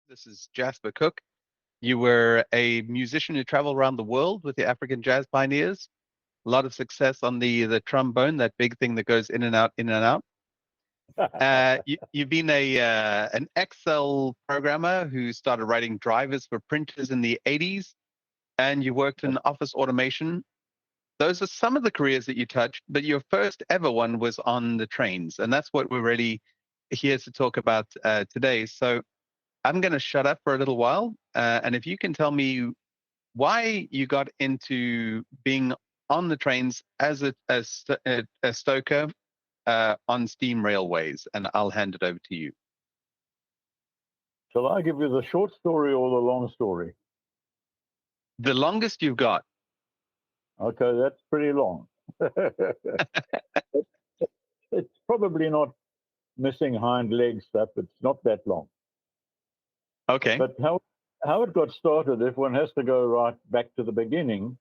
This is Jasper Cook. You were a musician who traveled around the world with the African jazz pioneers. A lot of success on the trombone, that big thing that goes in and out, in and out. You've been an Excel programmer who started writing drivers for printers in the 80s, and you worked in office automation. Those are some of the careers that you touched, but your first ever one was on the trains, and that's what we're really here to talk about today. So I'm going to shut up for a little while, and if you can tell me why you got into being on the trains as a stoker on steam railways, and I'll hand it over to you. Shall I give you the short story or the long story? The longest you've got. Okay, that's pretty long. It's probably not missing hind leg stuff. It's not that long. Okay. But how it got started, if one has to go right back to the beginning,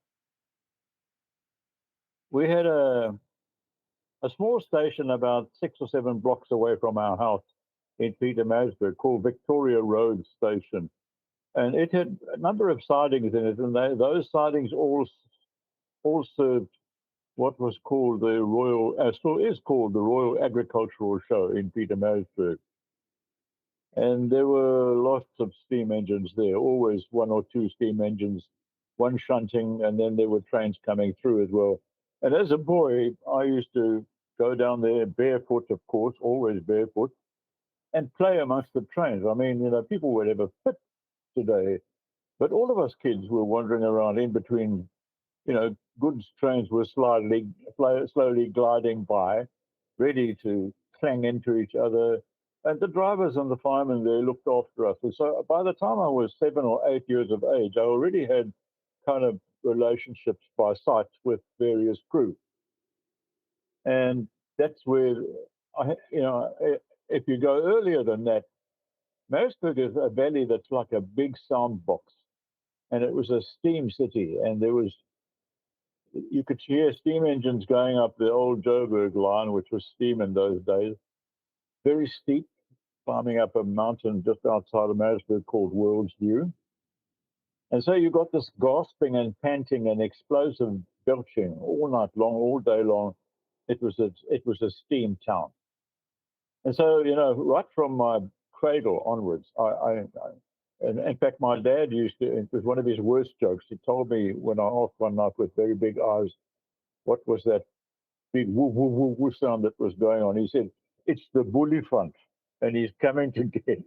we had a small station about 6 or 7 blocks away from our house in Pietermaritzburg called Victoria Road Station. And it had a number of sidings in it, and those sidings all served what was called the Royal, still is called the Royal Agricultural Show in Pietermaritzburg. And there were lots of steam engines there, always 1 or 2 steam engines, one shunting, and then there were trains coming through as well. And as a boy, I used to go down there barefoot, of course, always barefoot, and play amongst the trains. I mean, people would have a fit today, but all of us kids were wandering around in between, goods trains were slowly gliding by, ready to clang into each other. And the drivers and the firemen there looked after us. And so by the time I was 7 or 8 years of age, I already had kind of relationships by sight with various crew. And that's where, if you go earlier than that, Maritzburg is a valley that's like a big sound box. And it was a steam city. And you could hear steam engines going up the old Joburg line, which was steam in those days. Very steep, climbing up a mountain just outside of Maritzburg called World's View. And so you got this gasping and panting and explosive belching all night long, all day long. It was a steam town. And so, right from my cradle onwards, and in fact, my dad it was one of his worst jokes. He told me when I asked one night with very big eyes, what was that big woo, woo, woo, woo sound that was going on? He said, it's the bully front, and he's coming to get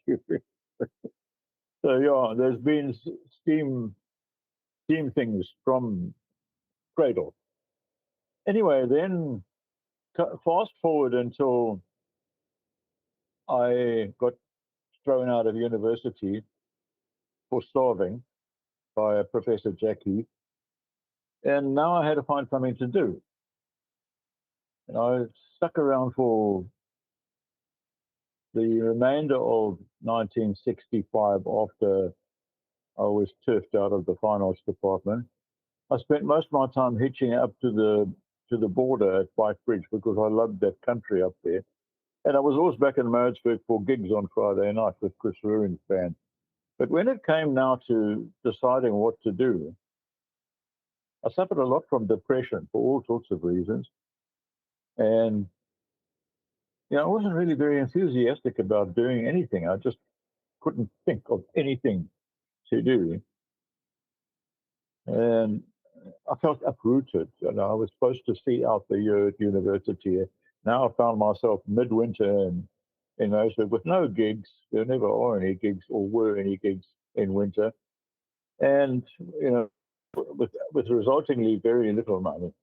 you. So, yeah, there's been steam things from cradle. Anyway, then fast forward until I got thrown out of university for starving by Professor Jackie. And now I had to find something to do. And I stuck around for the remainder of 1965 after I was turfed out of the finance department. I spent most of my time hitching up to the border at White Bridge because I loved that country up there. And I was always back in Maritzburg for gigs on Friday night with Chris Ruin's band. But when it came now to deciding what to do, I suffered a lot from depression for all sorts of reasons. And, I wasn't really very enthusiastic about doing anything. I just couldn't think of anything to do. And I felt uprooted. I was supposed to see out the year at university. Now I found myself midwinter in Maritzburg with no gigs. There never are any gigs or were any gigs in winter. And, with resultingly very little money.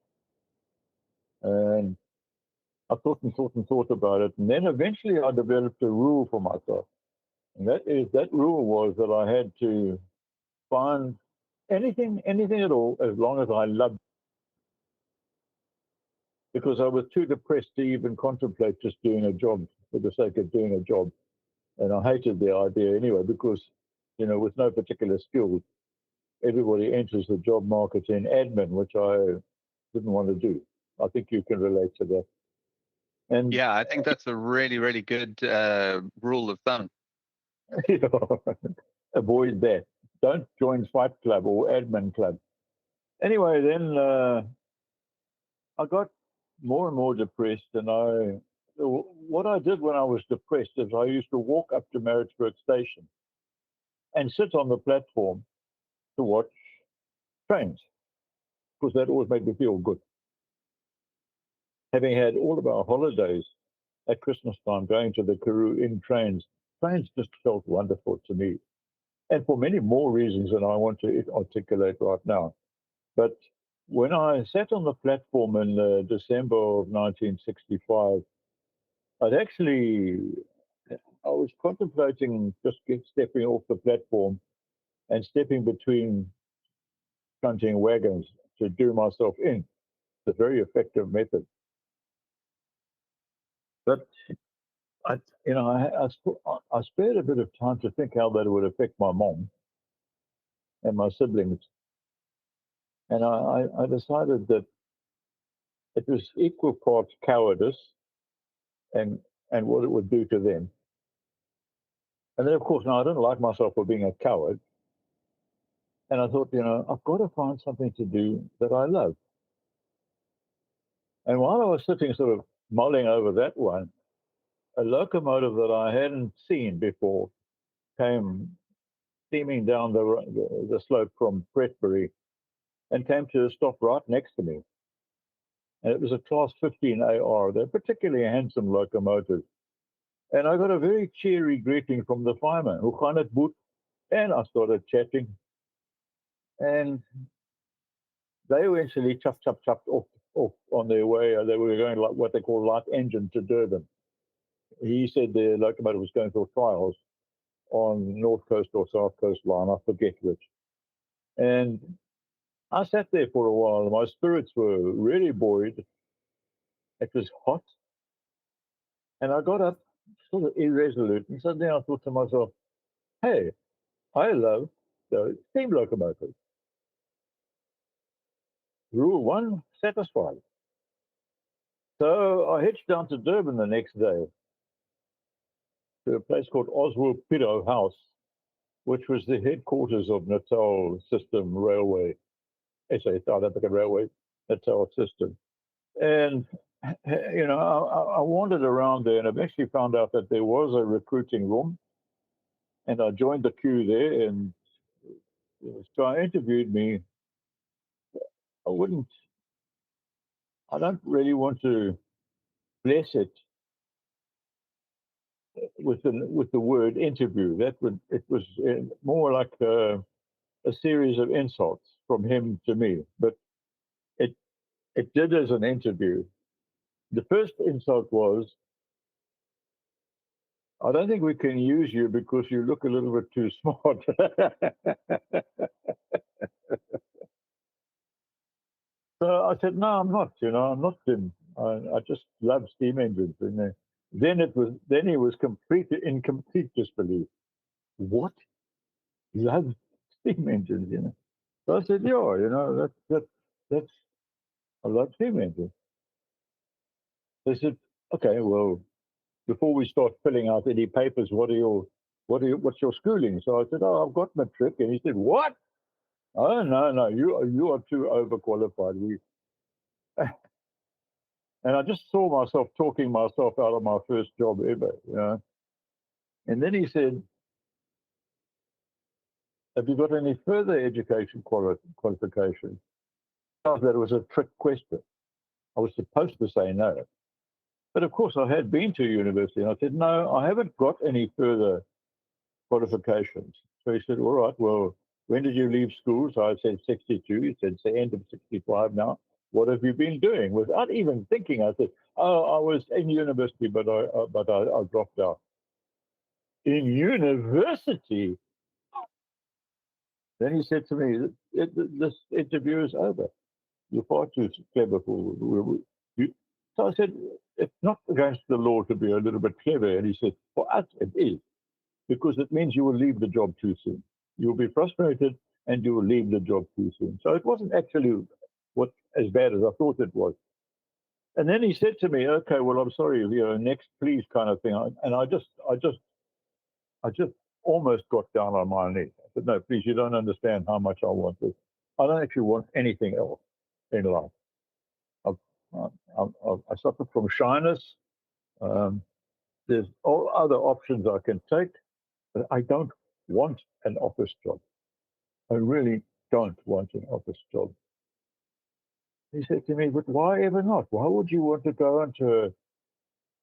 And I thought and thought and thought about it. And then eventually I developed a rule for myself. And that rule was that I had to find anything at all, as long as I loved it. Because I was too depressed to even contemplate just doing a job for the sake of doing a job. And I hated the idea anyway, because, with no particular skills, everybody enters the job market in admin, which I didn't want to do. I think you can relate to that. And yeah, I think that's a really, really good rule of thumb. You know, avoid that. Don't join Fight Club or Admin Club. Anyway, then I got more and more depressed, and what I did when I was depressed is I used to walk up to Maritzburg Station and sit on the platform to watch trains, because that always made me feel good. Having had all of our holidays at Christmas time going to the Karoo in trains, trains just felt wonderful to me, and for many more reasons than I want to articulate right now. But when I sat on the platform in December of 1965, I was contemplating just stepping off the platform and stepping between shunting wagons to do myself in. It's a very effective method. But I spared a bit of time to think how that would affect my mom and my siblings, and I decided that it was equal parts cowardice and what it would do to them. And then, of course, now I don't like myself for being a coward. And I thought, I've got to find something to do that I love. And while I was sitting sort of mulling over that one, a locomotive that I hadn't seen before came steaming down the slope from Pretbury and came to a stop right next to me. And it was a Class 15 AR. They're particularly handsome locomotives. And I got a very cheery greeting from the fireman, who gaan het boet? And I started chatting. And they eventually chopped off on their way. They were going like what they call light engine to Durban. He said the locomotive was going for trials on North Coast or South Coast line, I forget which. And I sat there for a while. My spirits were really buoyed. It was hot. And I got up sort of irresolute. And suddenly I thought to myself, hey, I love the steam locomotive. Rule one, satisfied. So I hitched down to Durban the next day to a place called Oswald Pido House, which was the headquarters of Natal System Railway, SA South Africa Railway, Natal System. And, I wandered around there and eventually found out that there was a recruiting room. And I joined the queue there, and so I interviewed me. I don't really want to bless it with the word interview. It was more like a series of insults from him to me, but it did as an interview. The first insult was, I don't think we can use you because you look a little bit too smart. So I said, no, I'm not. I'm not Tim. I just love steam engines. And then he was in complete disbelief. What? Love steam engines? So I said, yeah, that's I love steam engines. They said, okay, well, before we start filling out any papers, what's your schooling? So I said, oh, I've got matric. And he said, what? Oh, no, you are too overqualified. And I just saw myself talking myself out of my first job ever. And then he said, have you got any further education qualifications? I thought that was a trick question. I was supposed to say no. But of course, I had been to university, and I said, no, I haven't got any further qualifications. So he said, all right, well, when did you leave school? So I said 62. He said, it's the end of 65 now. What have you been doing? Without even thinking, I said, oh, I was in university, but I dropped out. In university? Then he said to me, this interview is over. You're far too clever for you. So I said, it's not against the law to be a little bit clever. And he said, for us, it is, because it means you will leave the job too soon. You'll be frustrated and you will leave the job too soon. So it wasn't actually as bad as I thought it was. And then he said to me, okay, well, I'm sorry, next, please, kind of thing. And I just almost got down on my knees. I said, no, please, you don't understand how much I want this. I don't actually want anything else in life. I suffer from shyness. There's all other options I can take, but I don't want an office job. I really don't want an office job. He said to me, but why ever not? Why would you want to go into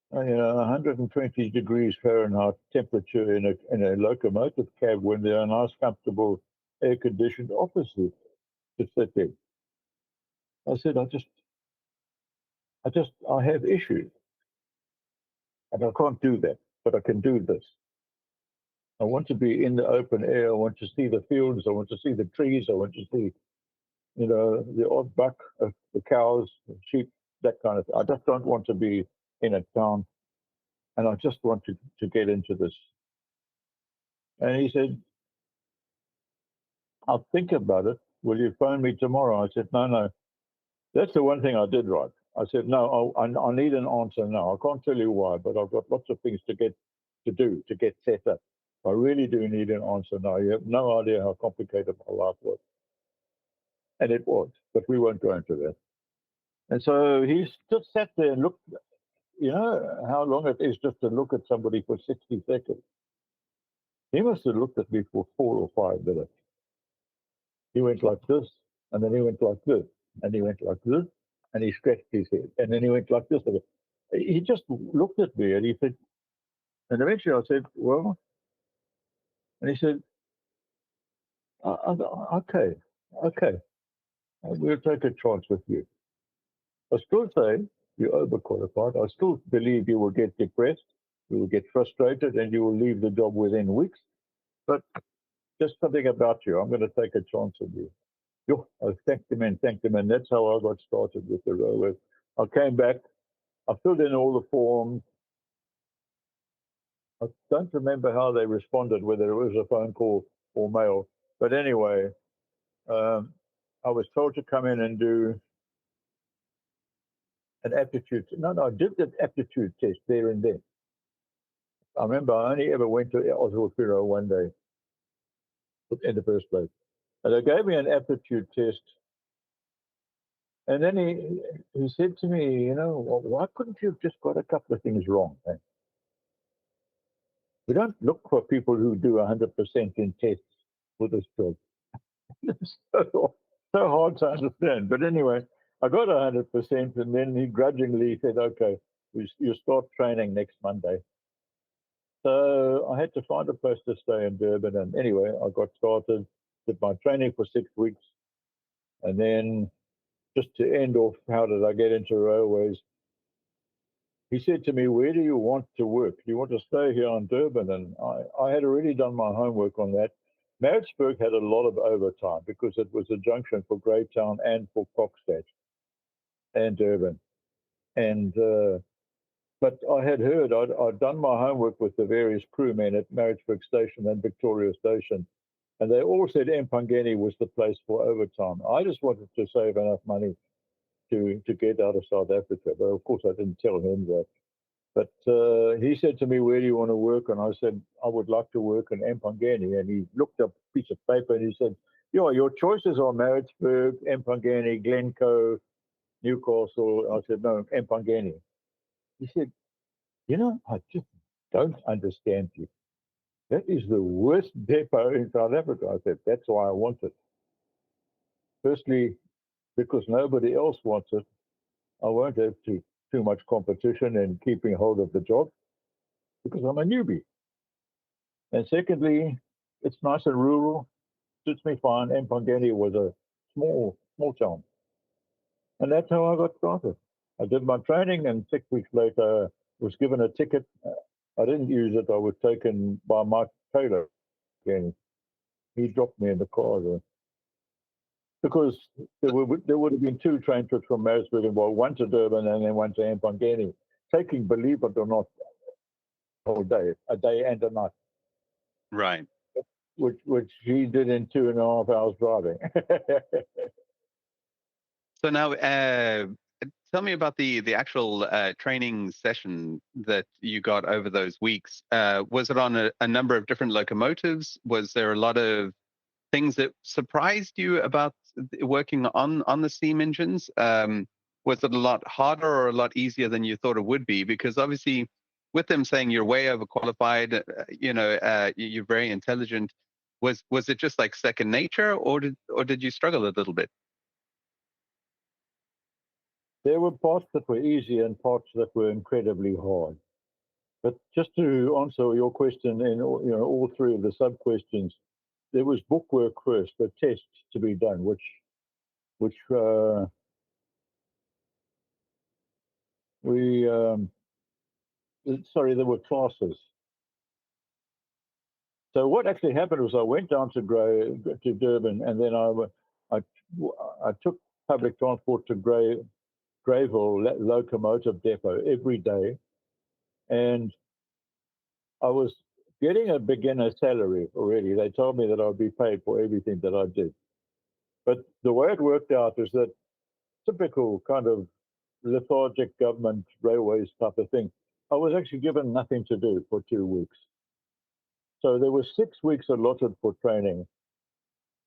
120 degrees Fahrenheit temperature in a locomotive cab when there are nice, comfortable, air-conditioned offices to sit in? I said, I have issues, and I can't do that, but I can do this. I want to be in the open air. I want to see the fields. I want to see the trees. I want to see, the odd buck, the cows, the sheep, that kind of thing. I just don't want to be in a town, and I just want to get into this. And he said, I'll think about it. Will you phone me tomorrow? I said, no. That's the one thing I did right. I said, no, I need an answer now. I can't tell you why, but I've got lots of things to get set up. I really do need an answer now. You have no idea how complicated my life was. And it was, but we won't go into that. And so he just sat there and looked, how long it is just to look at somebody for 60 seconds. He must have looked at me for 4 or 5 minutes. He went like this, and then he went like this, and he went like this, and he scratched his head, and then he went like this. He just looked at me, and he said, and eventually I said, well, and he said, okay, we'll take a chance with you. I still say you're overqualified. I still believe you will get depressed, you will get frustrated, and you will leave the job within weeks. But just something about you, I'm going to take a chance on you. I thanked him, and that's how I got started with the railway. I came back, I filled in all the forms. I don't remember how they responded, whether it was a phone call or mail. But anyway, I was told to come in and do an aptitude. No, I did the aptitude test there and then. I remember I only ever went to Oswald Firo one day in the first place. And they gave me an aptitude test. And then he said to me, well, why couldn't you have just got a couple of things wrong? Man? We don't look for people who do 100% in tests for this job. It's so hard to understand. But anyway, I got 100%, and then he grudgingly said, okay, you start training next Monday. So I had to find a place to stay in Durban. And anyway, I got started, did my training for 6 weeks. And then just to end off, how did I get into railways? He said to me, where do you want to work? Do you want to stay here in Durban? And I had already done my homework on that. Maritzburg had a lot of overtime because it was a junction for Greytown and for Kokstad and Durban. And but I had heard, I'd done my homework with the various crewmen at Maritzburg Station and Victoria Station, and they all said Empangeni was the place for overtime. I just wanted to save enough money to get out of South Africa, but of course I didn't tell him that. But he said to me, where do you want to work? And I said, I would like to work in Empangeni. And he looked up a piece of paper and he said, your choices are Maritzburg, Empangeni, Glencoe, Newcastle. I said, no, Empangeni. He said, I just don't understand you. That is the worst depot in South Africa. I said, that's why I want it. Firstly, because nobody else wants it, I won't have too much competition in keeping hold of the job because I'm a newbie. And secondly, it's nice and rural, suits me fine. Empangeni was a small town. And that's how I got started. I did my training, and 6 weeks later, was given a ticket. I didn't use it. I was taken by Mike Taylor again. He dropped me in the car there. Because there would have been 2 train trips from Maritzburg, one to Durban and then one to Empangeni, taking, believe it or not, a day and a night. Right. Which he did in 2.5 hours driving. So now, Tell me about the actual training session that you got over those weeks. Was it on a number of different locomotives? Was there a lot of things that surprised you about working on the steam engines? Was it a lot harder or a lot easier than you thought it would be? Because obviously, with them saying you're way overqualified, you're very intelligent. Was it just like second nature, or did you struggle a little bit? There were parts that were easy and parts that were incredibly hard. But just to answer your question in all three of the sub questions, there was bookwork first, the tests to be done, which we sorry, there were classes. So what actually happened was I went down to Durban, and then I took public transport to Greyville locomotive depot every day, and I was getting a beginner salary already. They told me that I'd be paid for everything that I did. But the way it worked out is that typical kind of lethargic government railways type of thing, I was actually given nothing to do for 2 weeks. So there were 6 weeks allotted for training.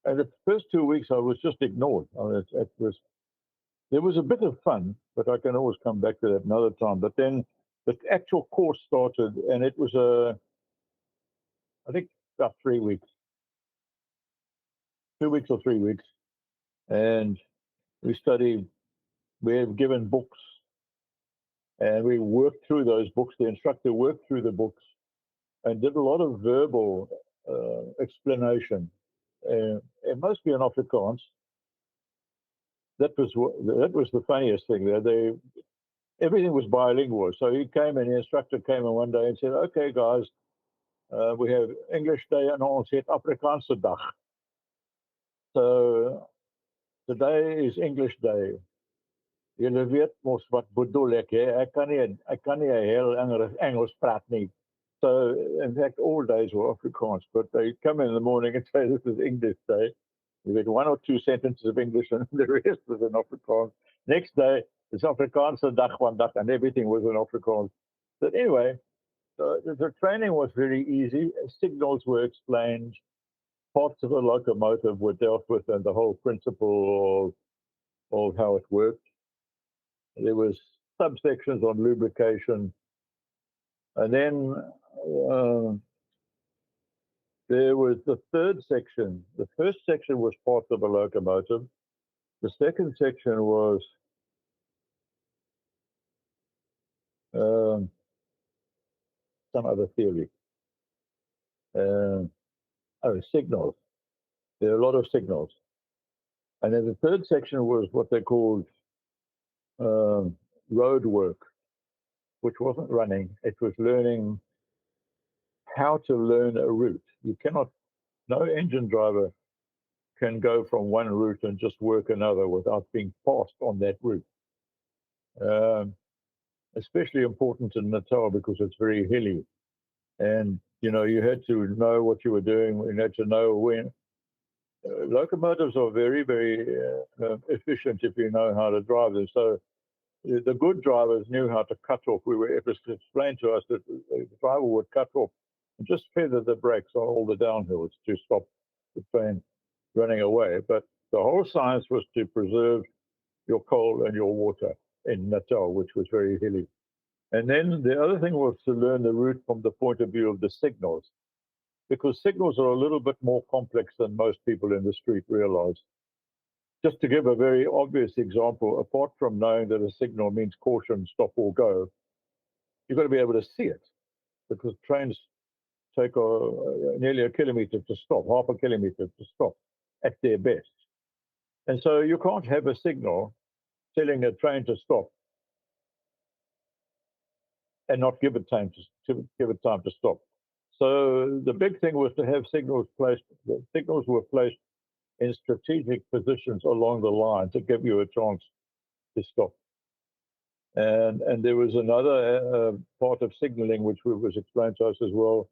And the first 2 weeks I was just ignored. There was a bit of fun, but I can always come back to that another time. But then the actual course started, and it was I think about 3 weeks, 2 weeks or 3 weeks, and we studied. We were given books, and we worked through those books. The instructor worked through the books and did a lot of verbal explanation, and mostly in Afrikaans. That was the funniest thing there. Everything was bilingual. So the instructor came in one day and said, "Okay, guys, we have English Day and ons het Afrikaanse Dag. So today is English Day. Julle weet mos wat bedoel ek, hè? Ek kan nie 'n heel Engels praat nie." So in fact, all days were Afrikaans, but they come in the morning and say this is English Day. You get 1 or 2 sentences of English and the rest was in Afrikaans. Next day, it's Afrikaanse Dag vandag, and everything was in Afrikaans. But anyway, the training was very easy. Signals were explained. Parts of the locomotive were dealt with, and the whole principle of how it worked. There was subsections on lubrication, and then there was the third section. The first section was part of a locomotive. The second section was some other theory. Signals. There are a lot of signals. And then the third section was what they called road work, which wasn't running. It was learning how to learn a route. No engine driver can go from one route and just work another without being passed on that route. Especially important in Natal because it's very hilly. And, you had to know what you were doing. You had to know when. Locomotives are very, very efficient if you know how to drive them. So the good drivers knew how to cut off. It was explained to us that the driver would cut off and just feather the brakes on all the downhills to stop the train running away. But the whole science was to preserve your coal and your water in Natal, which was very hilly. And then the other thing was to learn the route from the point of view of the signals, because signals are a little bit more complex than most people in the street realize. Just to give a very obvious example, apart from knowing that a signal means caution, stop or go, you've got to be able to see it, because trains take nearly a kilometer to stop, half a kilometer to stop at their best. And so you can't have a signal telling a train to stop and not give it time to stop. So the big thing was to have signals placed. The signals were placed in strategic positions along the line to give you a chance to stop. And there was another part of signaling which was explained to us as well,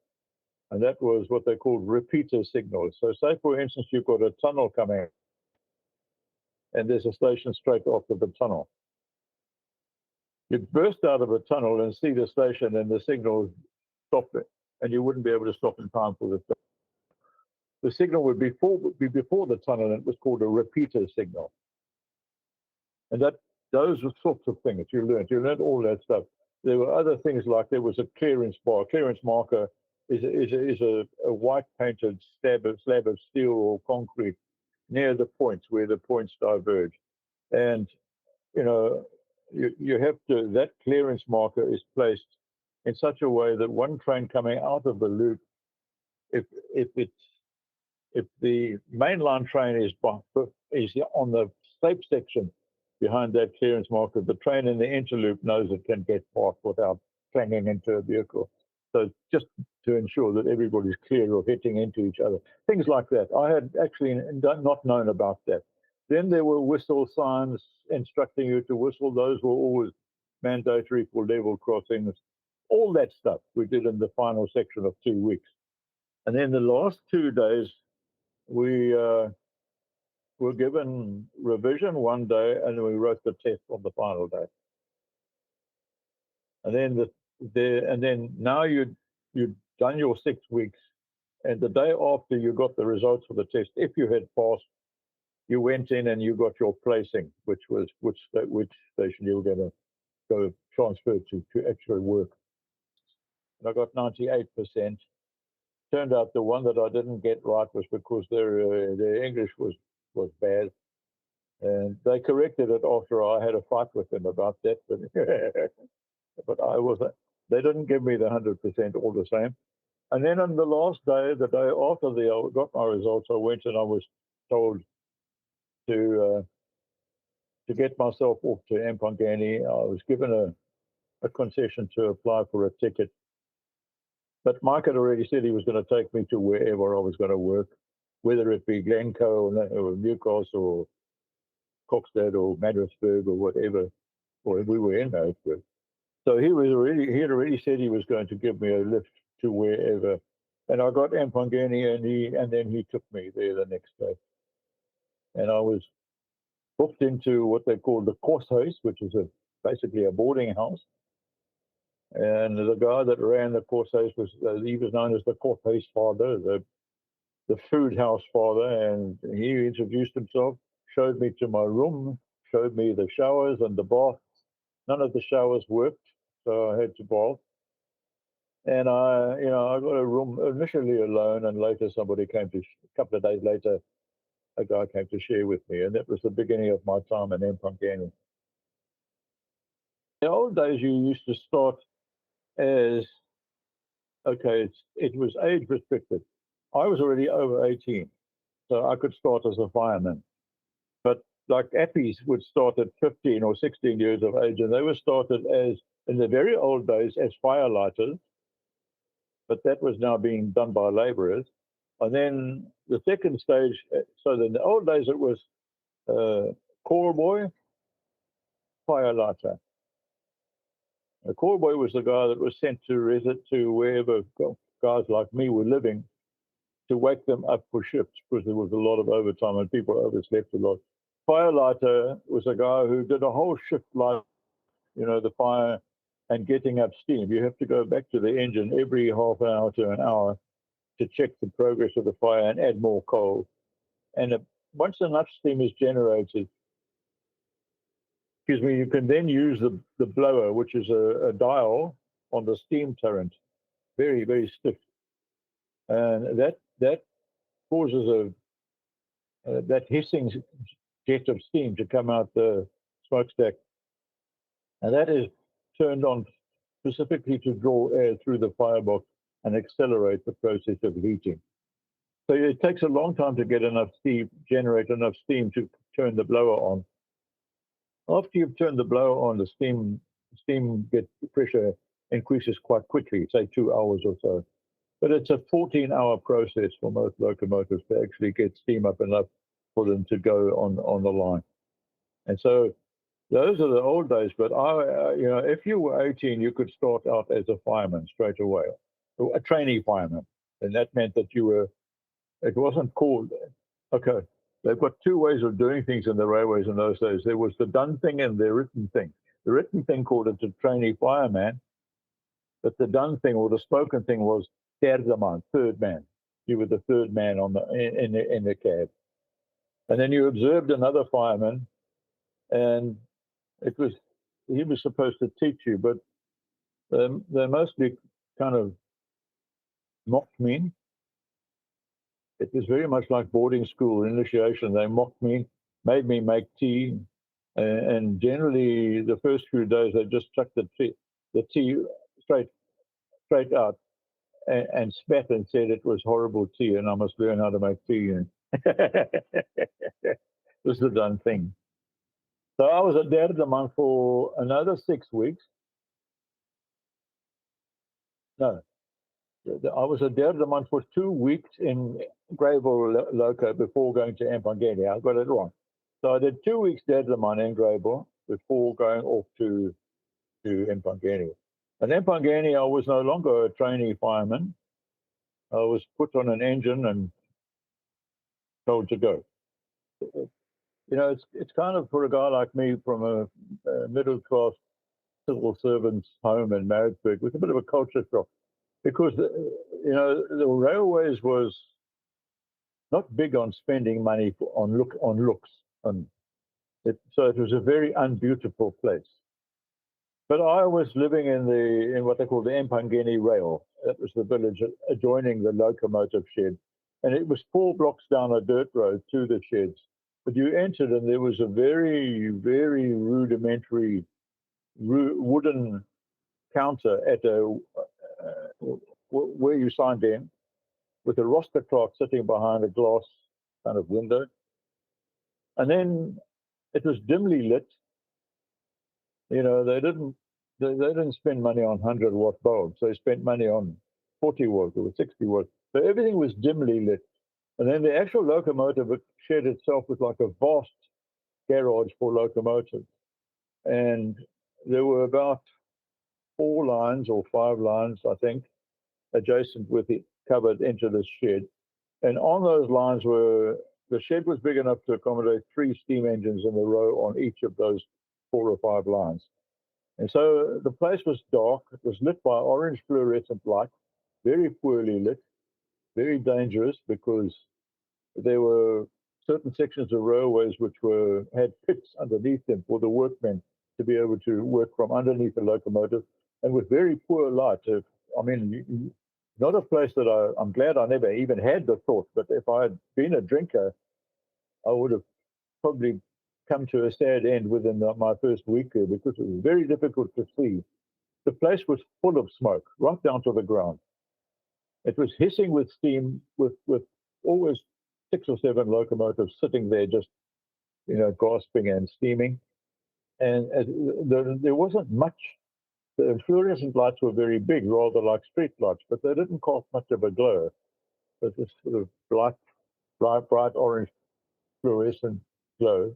and that was what they called repeater signals. So say, for instance, you've got a tunnel coming, and there's a station straight after the tunnel. You'd burst out of a tunnel and see the station, and the signal stopped it, and you wouldn't be able to stop in time for the signal would be before the tunnel, and it was called a repeater signal. And those were sorts of things you learned. You learned all that stuff. There were other things like there was a clearance bar. Clearance marker is a white painted slab of steel or concrete near the points where the points diverge. And you have to, that clearance marker is placed in such a way that one train coming out of the loop, if the mainline train is on the safe section behind that clearance marker, the train in the interloop knows it can get past without clanging into a vehicle. So just to ensure that everybody's clear of hitting into each other, things like that. I had actually not known about that. Then there were whistle signs instructing you to whistle. Those were always mandatory for level crossings. All that stuff we did in the final section of 2 weeks. And then the last 2 days, we were given revision one day, and we wrote the test on the final day. And then now you'd done your 6 weeks, and the day after you got the results for the test, if you had passed, you went in and you got your placing, which was which station you were going to go transfer to actually work. And I got 98%. Turned out the one that I didn't get right was because their English was bad, and they corrected it after I had a fight with them about that. But they didn't give me the 100% all the same. And then on the last day, the day after I got my results, I went and I was told to get myself off to Empangeni. I was given a concession to apply for a ticket. But Mike had already said he was going to take me to wherever I was going to work, whether it be Glencoe or Newcastle or Kokstad or Madrisburg or whatever, or we were in Madrisburg. So he had already said he was going to give me a lift to wherever. And I got Empangeni, and then he took me there the next day. And I was booked into what they call the Koshuis, which is basically a boarding house. And the guy that ran the Koshuis was known as the Koshuis father, the food house father, and he introduced himself, showed me to my room, showed me the showers and the bath. None of the showers worked, so I had to bath. And I got a room initially alone, and later somebody came a couple of days later, a guy came to share with me, and that was the beginning of my time in Empangeni. In the old days, you used to start as, okay, it was age restricted. I was already over 18, so I could start as a fireman. But like Appies would start at 15 or 16 years of age, and they were started as, in the very old days, as firelighters, but that was now being done by laborers. And then the second stage, so in the old days it was call boy, firelighter. A call boy was the guy that was sent to wherever guys like me were living, to wake them up for shifts, because there was a lot of overtime and people overslept a lot. Firelighter was a guy who did a whole shift, like, the fire and getting up steam. You have to go back to the engine every half an hour to an hour to check the progress of the fire and add more coal. And once enough steam is generated, you can then use the blower, which is a dial on the steam turret, very, very stiff. And that causes that hissing jet of steam to come out the smokestack. And that is turned on specifically to draw air through the firebox and accelerate the process of heating. So it takes a long time to get enough steam, generate enough steam to turn the blower on. After you've turned the blower on, the steam pressure increases quite quickly, say 2 hours or so. But it's a 14-hour process for most locomotives to actually get steam up enough for them to go on the line. And so those are the old days. But if you were 18, you could start out as a fireman straight away, a trainee fireman, and that meant that you were. It wasn't called. Okay, they've got two ways of doing things in the railways in those days. There was the done thing and the written thing. The written thing called it a trainee fireman, but the done thing or the spoken thing was derde man, third man. You were the third man on in the cab. And then you observed another fireman, and he was supposed to teach you, but they mostly kind of mocked me. It was very much like boarding school initiation. They mocked me, made me make tea, and generally the first few days they just chucked the tea straight out and spat and said it was horrible tea and I must learn how to make tea. And it was the done thing. So I was at Derdeman for another 6 weeks. No, I was at Derdeman for 2 weeks in Greyville Loco before going to Empangeni. I got it wrong. So I did 2 weeks Derdeman in Greyville before going off to Empangeni. At Empangeni, I was no longer a trainee fireman. I was put on an engine and told to go. You know, it's kind of for a guy like me from a middle class civil servants home in Maritzburg with a bit of a culture shock because you know the railways was not big on spending money on looks, so it was a very unbeautiful place. But I was living in what they call the Empangeni Rail. That was the village adjoining the locomotive shed, and it was 4 blocks down a dirt road to the sheds. But you entered, and there was a very, very rudimentary wooden counter at where you signed in, with a roster clock sitting behind a glass kind of window, and then it was dimly lit. You know, they didn't spend money on 100-watt bulbs. They spent money on 40-watt or 60-watt. So everything was dimly lit. And then the actual locomotive shed itself was like a vast garage for locomotives. And there were about 4 lines or 5 lines, I think, adjacent with it, covered into this shed. And on those lines the shed was big enough to accommodate 3 steam engines in a row on each of those 4 or 5 lines. And so the place was dark. It was lit by orange fluorescent light, very poorly lit, very dangerous because there were certain sections of railways which had pits underneath them for the workmen to be able to work from underneath the locomotive, and with very poor light. I mean, not a place that I'm glad I never even had the thought, but if I had been a drinker, I would have probably come to a sad end within my first week there because it was very difficult to see. The place was full of smoke, right down to the ground. It was hissing with steam, with always 6 or 7 locomotives sitting there just, you know, gasping and steaming. And there wasn't much. The fluorescent lights were very big, rather like street lights, but they didn't cast much of a glow. It was sort of bright orange fluorescent glow.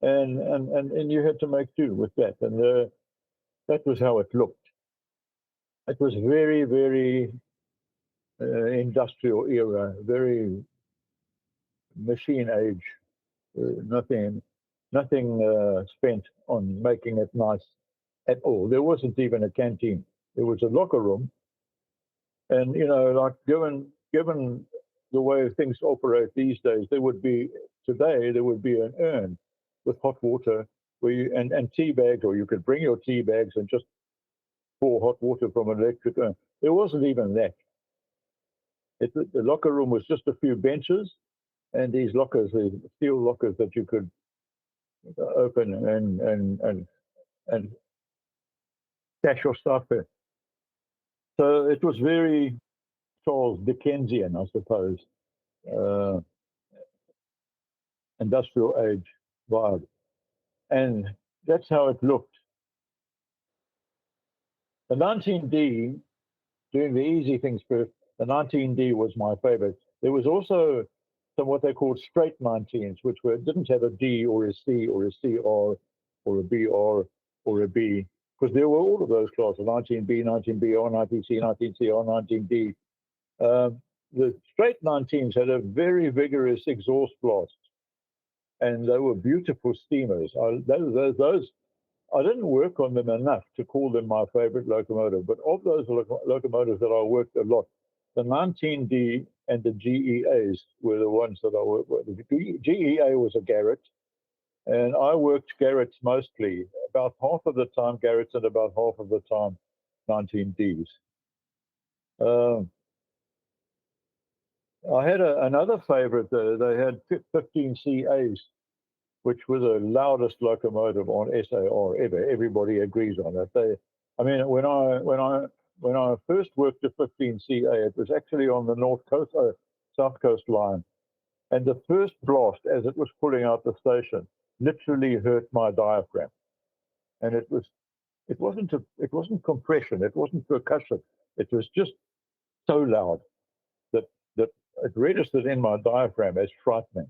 And you had to make do with that. And that was how it looked. It was very, very industrial era, very machine age. Nothing spent on making it nice at all. There wasn't even a canteen. There was a locker room, and you know, like given the way things operate these days, there would be an urn with hot water and tea bags, or you could bring your tea bags and just pour hot water from an electric urn. There wasn't even that. The locker room was just a few benches and these lockers, these steel lockers that you could open and stash your stuff in. So it was very Charles Dickensian, I suppose, industrial age vibe. And that's how it looked. The 19D, doing the easy things first, the 19D was my favorite. There was also some what they called straight 19s, which didn't have a D or a C or a CR or a BR or a B, because there were all of those classes, 19B, 19BR, 19C, 19CR, 19D. The straight 19s had a very vigorous exhaust blast, and they were beautiful steamers. I didn't work on them enough to call them my favorite locomotive, but of those locomotives that I worked a lot, the 19D and the GEAs were the ones that I worked with. The GEA was a Garrett, and I worked Garretts mostly, about half of the time Garretts and about half of the time 19Ds. I had another favorite. They had 15 CAs, which were the loudest locomotive on SAR ever. Everybody agrees on that. I mean, when I first worked at 15 CA, it was actually on the north coast, south coast line, and the first blast as it was pulling out the station literally hurt my diaphragm, and it wasn't compression, it wasn't percussion, it was just so loud that it registered in my diaphragm as frightening.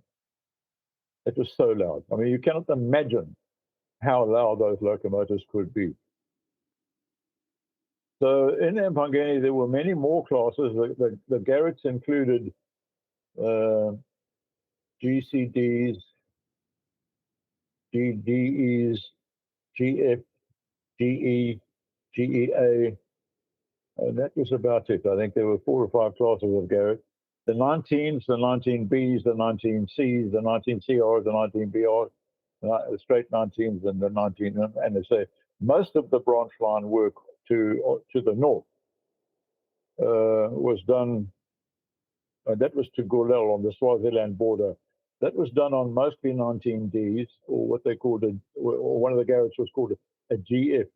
It was so loud. I mean, you cannot imagine how loud those locomotives could be. So in Empangeni, there were many more classes. The Garretts included GCDs, GDEs, GF, GE, GEA, and that was about it. I think there were 4 or 5 classes of Garrett. The 19s, the 19Bs, the 19Cs, the 19CRs, the 19BRs, the straight 19s, and the 19, and they say most of the branch line work to the north was done. That was to Golel on the Swaziland border. That was done on mostly 19Ds, or what they called or one of the Garretts was called a GF.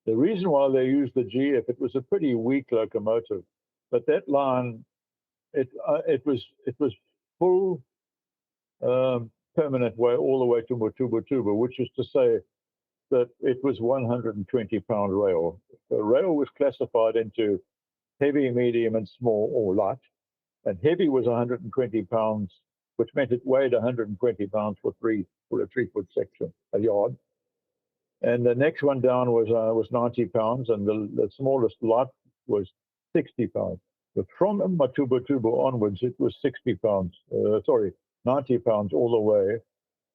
The reason why they used the GF, it was a pretty weak locomotive, but that line, it was full permanent way all the way to Mutuba, which is to say that it was 120-pound rail. The rail was classified into heavy, medium, and small or light, and heavy was 120 pounds, which meant it weighed 120 pounds for a 3-foot section, a yard. And the next one down was 90 pounds, and the smallest lot was 60 pounds. But from Matuba onwards, it was 60 pounds, 90 pounds all the way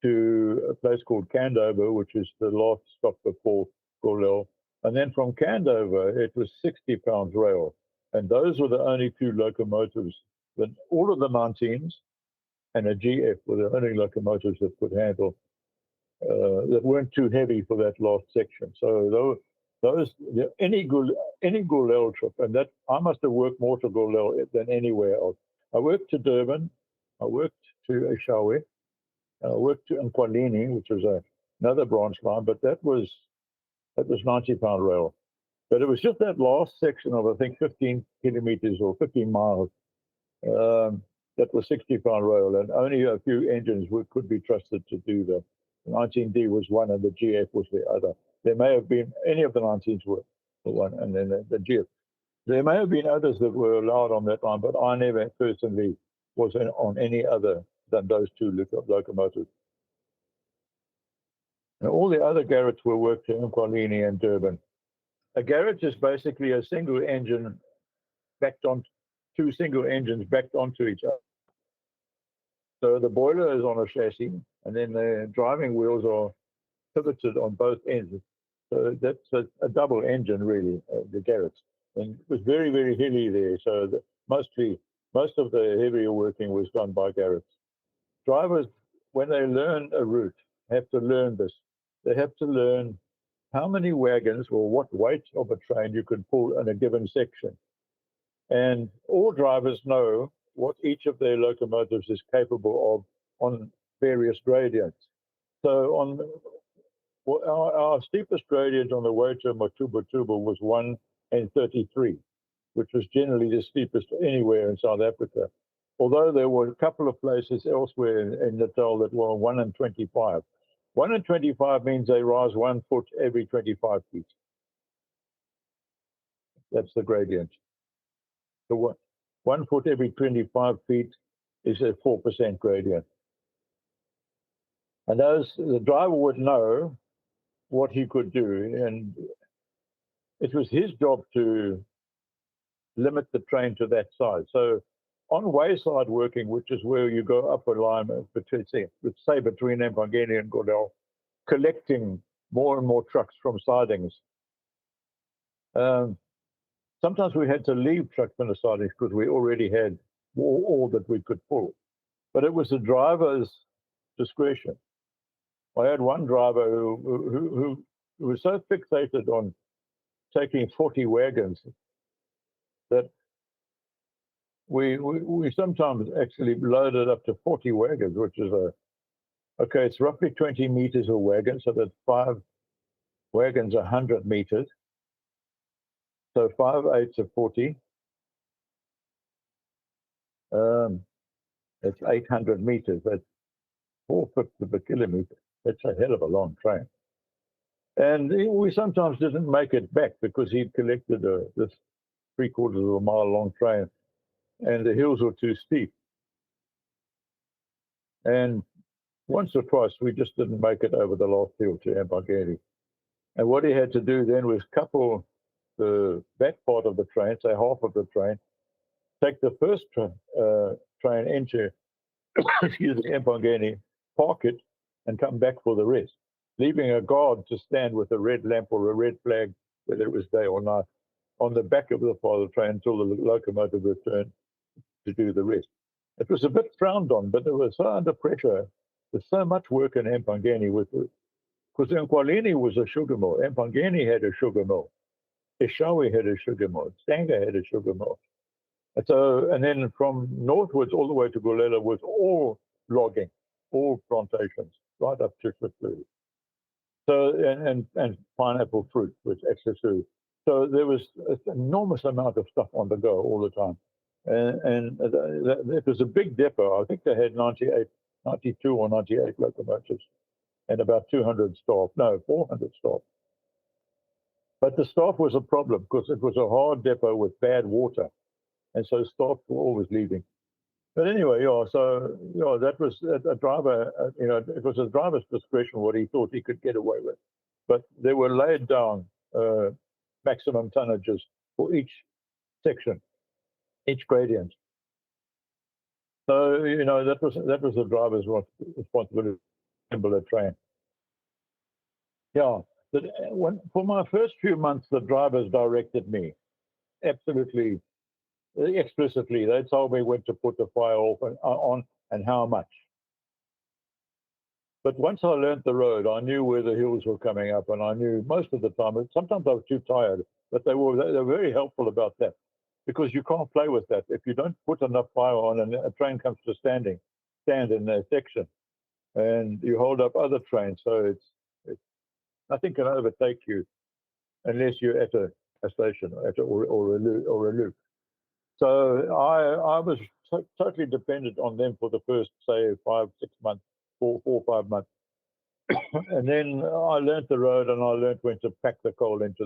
to a place called Candover, which is the last stop before Golel. And then from Candover, it was 60 pounds rail. And those were the only 2 locomotives. But all of the 19s and a GF were the only locomotives that could handle that weren't too heavy for that last section. So any Golel trip, and that I must have worked more to Golel than anywhere else. I worked to Durban, I worked to Eshowe, I worked to Empangeni, which was another branch line, but that was 90-pound rail. But it was just that last section of, I think, 15 kilometers or 15 miles that was 60-pound rail, and only a few engines could be trusted to do that. The 19D was one, and the GF was the other. There may have been any of the 19s were the one, and then the GF. There may have been others that were allowed on that line, but I never personally was on any other than those 2 locomotives. And all the other Garretts were worked in Empangeni and Durban. A Garrett is basically a single engine backed on 2 single engines backed onto each other. So the boiler is on a chassis, and then the driving wheels are pivoted on both ends. So that's a double engine, really, the Garretts. And it was very, very hilly there. So most of the heavier working was done by Garretts. Drivers, when they learn a route, have to learn this. They have to learn how many wagons or what weight of a train you can pull in a given section. And all drivers know what each of their locomotives is capable of on various gradients. So on our steepest gradient on the way to Matuba was 1:33, which was generally the steepest anywhere in South Africa. Although there were a couple of places elsewhere in Natal that were 1:25. 1:25 means they rise 1 foot every 25 feet. That's the gradient. So 1 foot every 25 feet is a 4% gradient. And the driver would know what he could do. And it was his job to limit the train to that size. So on wayside working, which is where you go up a line between, say between Empangeni and Golel, collecting more and more trucks from sidings. Sometimes we had to leave trucks from the sidings because we already had all that we could pull. But it was the driver's discretion. I had one driver who was so fixated on taking 40 wagons that we sometimes actually loaded up to 40 wagons, which is okay, it's roughly 20 meters a wagon, so that's 5 wagons, 100 meters. So 5 eighths of 40. It's 800 meters. That's 4/5 of a kilometer. That's a hell of a long train. And we sometimes didn't make it back because he'd collected this 3/4 of a mile long train, and the hills were too steep. And once or twice, we just didn't make it over the last hill to Empangeni. And what he had to do then was couple the back part of the train, say half of the train, take the first train into Empangeni, park it, and come back for the rest, leaving a guard to stand with a red lamp or a red flag, whether it was day or night, on the back of the part of the train until the locomotive returned to do the rest. It was a bit frowned on, but it was so under pressure. There's so much work in Empangeni because Nkwalini was a sugar mill. Empangeni had a sugar mill. Eshawi had a sugar mill. Stanger had a sugar mill. And then from northwards all the way to Gulela was all logging, all plantations, right up to Sicily. So and pineapple fruit was accessory. So there was an enormous amount of stuff on the go all the time. And it was a big depot. I think they had 92 or 98 locomotives and about 200 staff. No, 400 staff. But the staff was a problem because it was a hard depot with bad water. And so staff were always leaving. But anyway, that was a driver, it was a driver's discretion what he thought he could get away with. But there were laid down maximum tonnages for each section, each gradient. So, that was the driver's responsibility to assemble a train. Yeah, but for my first few months, the drivers directed me absolutely explicitly. They told me when to put the fire off on and how much. But once I learned the road, I knew where the hills were coming up, and I knew most of the time. Sometimes I was too tired, but they were very helpful about that because you can't play with that. If you don't put enough fire on and a train comes to stand in their section, and you hold up other trains, so it's nothing can overtake you unless you're at a station or a loop. So I was totally dependent on them for the first, say, 5, 6 months, 4 or 5 months. And then I learned the road and I learned when to pack the coal into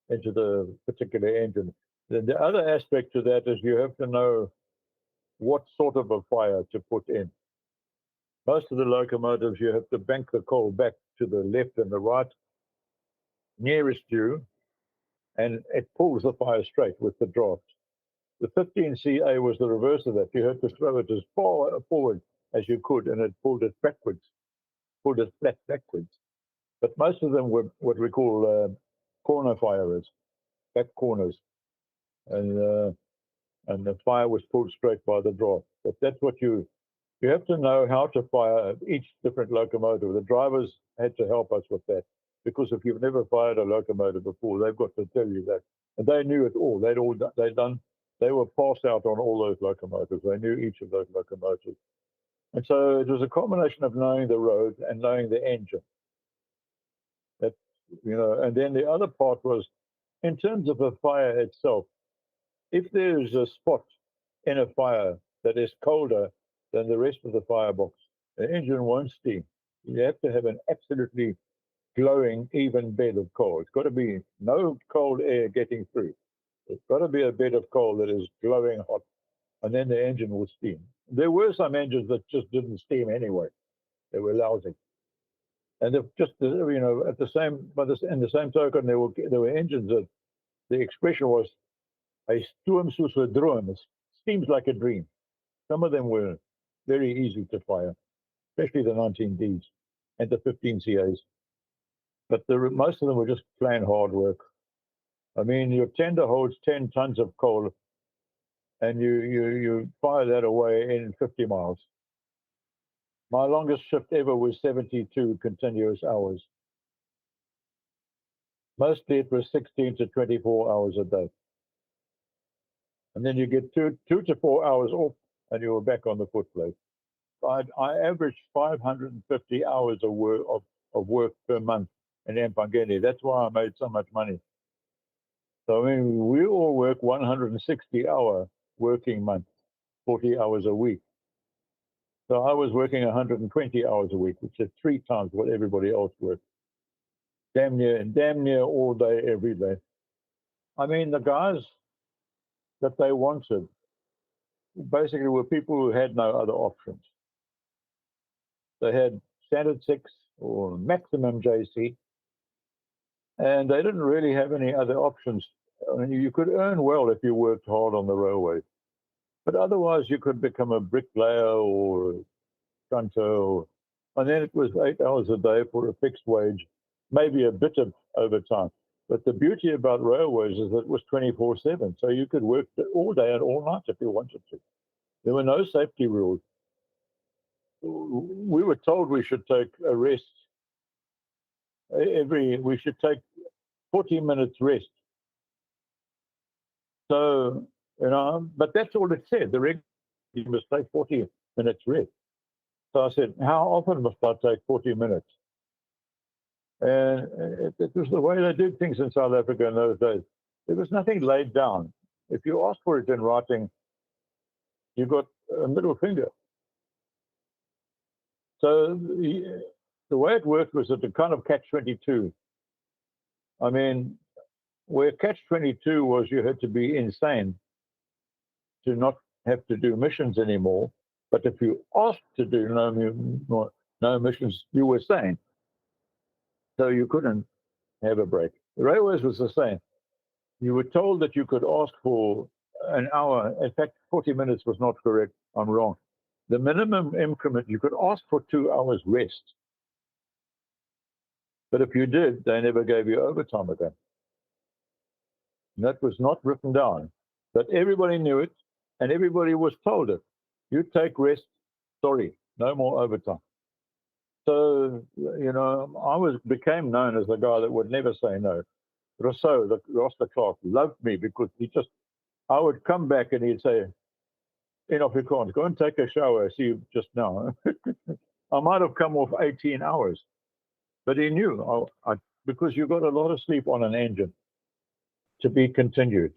the particular engine. The other aspect to that is you have to know what sort of a fire to put in. Most of the locomotives, you have to bank the coal back to the left and the right, nearest you, and it pulls the fire straight with the draft. The 15CA was the reverse of that. You had to throw it as far forward as you could, and it pulled it backwards, pulled it flat backwards. But most of them were what we call corner firers, back corners, and the fire was pulled straight by the draft. But that's what you have to know how to fire each different locomotive. The drivers had to help us with that because if you've never fired a locomotive before, they've got to tell you that, and they knew it all. They were passed out on all those locomotives. They knew each of those locomotives. And so it was a combination of knowing the road and knowing the engine. That, and then the other part was, in terms of a fire itself, if there's a spot in a fire that is colder than the rest of the firebox, the engine won't steam. You have to have an absolutely glowing, even bed of coal. It's got to be no cold air getting through. It's got to be a bed of coal that is glowing hot, and then the engine will steam. There were some engines that just didn't steam anyway. They were lousy. And just, at the same, in the same token, there were engines that the expression was, "A stoom soos 'n droom." It seems like a dream. Some of them were very easy to fire, especially the 19Ds. and the 15 CAs. But most of them were just plain hard work. I mean, your tender holds 10 tons of coal, and you fire that away in 50 miles. My longest shift ever was 72 continuous hours. Mostly it was 16 to 24 hours a day. And then you get two to 4 hours off, and you were back on the footplate. I averaged 550 hours of work per month in Empangeni. That's why I made so much money. So I mean, we all work 160-hour working month, 40 hours a week. So I was working 120 hours a week, which is 3 times what everybody else worked. Damn near all day, every day. I mean, the guys that they wanted basically were people who had no other options. They had standard 6 or maximum JC, and they didn't really have any other options. I mean, you could earn well if you worked hard on the railway, but otherwise you could become a bricklayer or a shunter, and then it was 8 hours a day for a fixed wage, maybe a bit of overtime. But the beauty about railways is that it was 24/7, so you could work all day and all night if you wanted to. There were no safety rules. We were told we should take a rest. We should take 40 minutes rest. So, but that's all it said. You must take 40 minutes rest. So I said, how often must I take 40 minutes? And it was the way they did things in South Africa in those days. There was nothing laid down. If you asked for it in writing, you got a middle finger. So the way it worked was that the kind of catch-22. I mean, where catch-22 was you had to be insane to not have to do missions anymore. But if you asked to do no missions, you were sane. So you couldn't have a break. The railways was the same. You were told that you could ask for an hour. In fact, 40 minutes was not correct. I'm wrong. The minimum increment, you could ask for 2 hours rest. But if you did, they never gave you overtime again. And that was not written down. But everybody knew it, and everybody was told it. You take rest, sorry, no more overtime. So, I became known as the guy that would never say no. Rousseau, the roster clerk, loved me because I would come back and he'd say, in Afrikaans, go and take a shower, I see you just now. I might have come off 18 hours, but he knew, because you got a lot of sleep on an engine, to be continued.